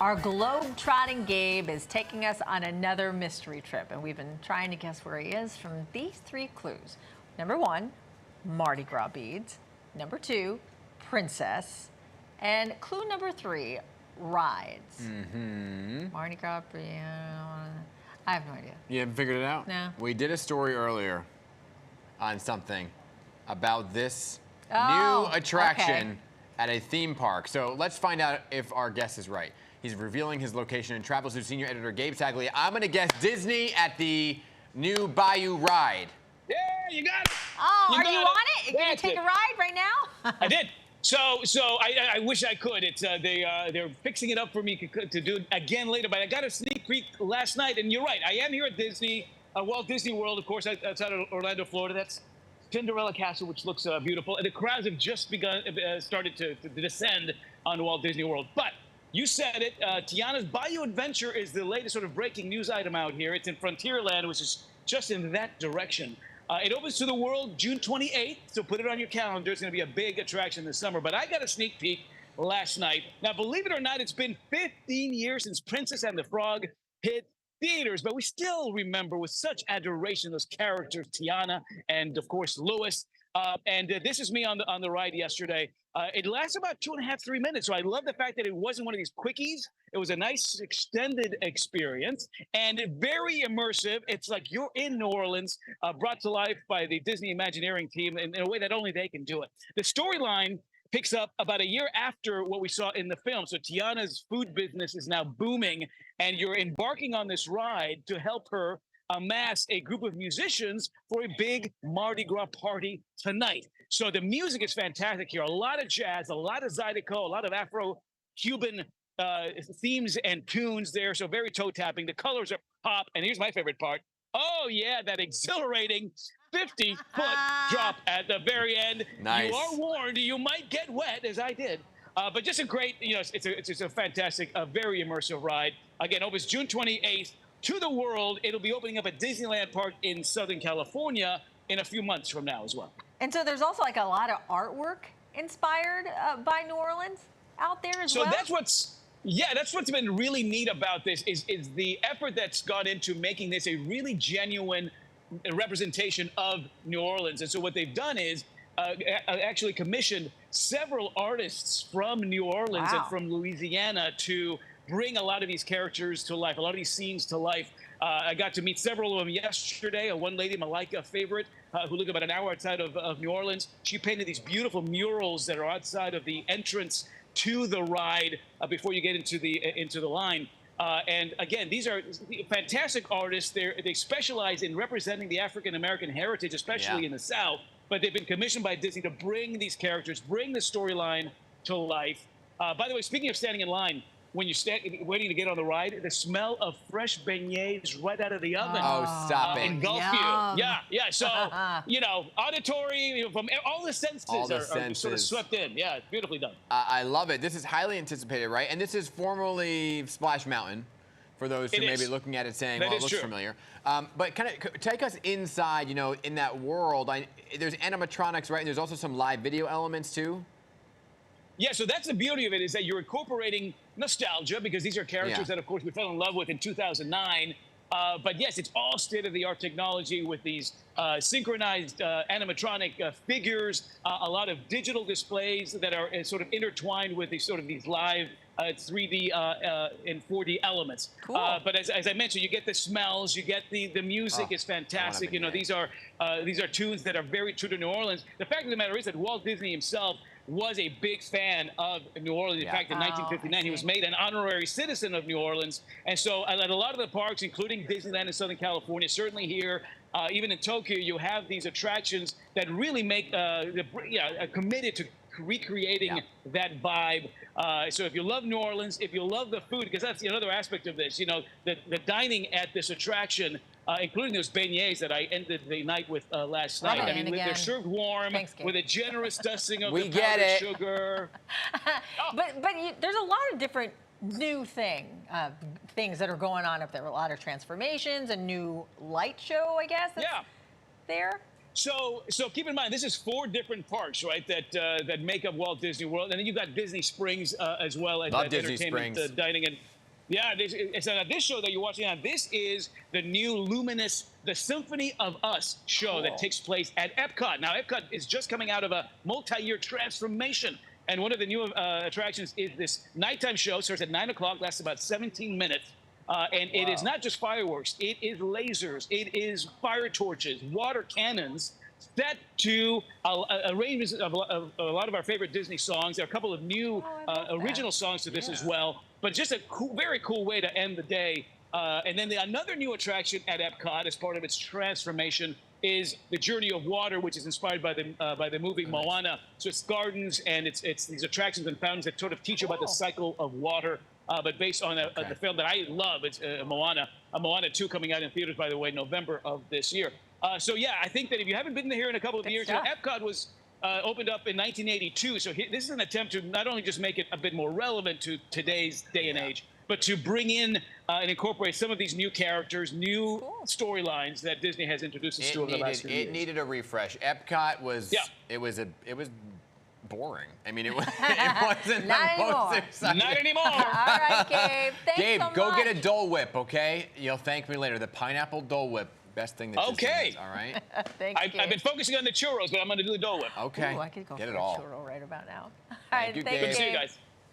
Our globe-trotting Gabe is taking us on another mystery trip, and we've been trying to guess where he is from these three clues. Number one, Mardi Gras beads. Number two, princess. And clue number three, rides. Mardi Gras, I have no idea. You haven't figured it out? No. We did a story earlier on something about this new attraction at a theme park. So let's find out if our guess is right. He's revealing his location in Travelzoo senior editor Gabe Saglie. I'm going to guess Disney at the new Bayou ride. Yeah, you got it. Oh, are you on it? Are you going to take a ride right now? I did. So I wish I could. It's they're fixing it up for me to do it again later. But I got a sneak peek last night, and you're right. I am here at Disney, Walt Disney World, of course, outside of Orlando, Florida. That's Cinderella Castle, which looks beautiful, and the crowds have just started to descend on Walt Disney World. But you said it, Tiana's Bayou Adventure is the latest sort of breaking news item out here. It's in Frontierland, which is just in that direction. It opens to the world June 28th, so put it on your calendar. It's going to be a big attraction this summer. But I got a sneak peek last night. Now, believe it or not, it's been 15 years since Princess and the Frog hit theaters, but we still remember with such adoration those characters, Tiana and, of course, Louis. This is me on the ride yesterday. It lasts about 2.5, 3 minutes. So I love the fact that it wasn't one of these quickies. It was a nice extended experience and very immersive. It's like you're in New Orleans, brought to life by the Disney Imagineering team in a way that only they can do it. The storyline picks up about a year after what we saw in the film. So Tiana's food business is now booming, and you're embarking on this ride to help her amass a group of musicians for a big Mardi Gras party tonight. So the music is fantastic here. A lot of jazz, a lot of Zydeco, a lot of Afro-Cuban themes and tunes there. So very toe-tapping. The colors are pop. And here's my favorite part. Oh, yeah, that exhilarating 50-foot drop at the very end. Nice. You are warned. You might get wet, as I did. But just a great, it's a fantastic, very immersive ride. Again, opens June 28th. To the world, it'll be opening up at Disneyland Park in Southern California in a few months from now as well. And so there's also like a lot of artwork inspired by New Orleans out there as well? So that's what's been really neat about this is the effort that's gone into making this a really genuine representation of New Orleans. And so what they've done is actually commissioned several artists from New Orleans and from Louisiana to bring a lot of these characters to life, a lot of these scenes to life. I got to meet several of them yesterday. One lady, Malika Favorite, who lived about an hour outside of New Orleans. She painted these beautiful murals that are outside of the entrance to the ride before you get into the line. And again, these are fantastic artists. They specialize in representing the African-American heritage, especially in the South. But they've been commissioned by Disney to bring these characters, bring the storyline to life. By the way, speaking of standing in line, when you're waiting to get on the ride, the smell of fresh beignets right out of the oven. Oh, stop it. Engulf you. Yeah. So, auditory, from all the senses are sort of swept in. Yeah, it's beautifully done. I love it. This is highly anticipated, right? And this is formerly Splash Mountain, for those who may be looking at it saying, well, it looks familiar. But kind of take us inside, in that world. There's animatronics, right? And there's also some live video elements, too? Yeah, so that's the beauty of it, is that you're incorporating nostalgia, because these are characters that, of course, we fell in love with in 2009. But yes, it's all state-of-the-art technology with these synchronized animatronic figures, a lot of digital displays that are sort of intertwined with these live 3D and 4D elements. Cool. But as I mentioned, you get the smells, you get the music is fantastic. These are tunes that are very true to New Orleans. The fact of the matter is that Walt Disney himself was a big fan of New Orleans. In fact, in 1959, he was made an honorary citizen of New Orleans. And so at a lot of the parks, including Disneyland in Southern California, certainly here, even in Tokyo, you have these attractions that really make committed to recreating that vibe. So if you love New Orleans, if you love the food, because that's another aspect of this, the dining at this attraction, including those beignets that I ended the night with last night. I mean, they're served warm with a generous dusting of the powdered sugar. But there's a lot of different new things that are going on up there. A lot of transformations, a new light show, I guess. There. So keep in mind, this is 4 different parks, right, that make up Walt Disney World. And then you've got Disney Springs as well as Love Disney Springs. Dining. Yeah, it's this show that you're watching now. This is the new Luminous, the Symphony of Us show that takes place at Epcot. Now, Epcot is just coming out of a multi-year transformation. And one of the new attractions is this nighttime show. Starts at 9 o'clock, lasts about 17 minutes. And it is not just fireworks. It is lasers. It is fire torches, water cannons, set to arrangements of a lot of our favorite Disney songs. There are a couple of new original songs to this as well. But just a very cool way to end the day. And then another new attraction at Epcot as part of its transformation is the Journey of Water, which is inspired by the movie Moana. So it's gardens and it's these attractions and fountains that sort of teach you about the cycle of water. But based on the film that I love, it's Moana. Moana 2 coming out in theaters, by the way, November of this year. So yeah, I think that if you haven't been here in a couple of years, Epcot was opened up in 1982. So this is an attempt to not only just make it a bit more relevant to today's day and age, but to bring in and incorporate some of these new characters, new storylines that Disney has introduced us to over the last few years. It needed a refresh. Epcot was it was boring. I mean, it wasn't Not the most anymore. exciting. Not anymore. All right, Gabe. Thanks Gabe, so much. go get a Dole Whip, okay? You'll thank me later. The pineapple Dole Whip, best thing that Disney has, all right? Thanks, Gabe. I've been focusing on the churros, but I'm going to do the Dole Whip. Okay. Ooh, I could go get for it a all. churro right about now. All Thank right, you, thank Gabe. Good to see you guys.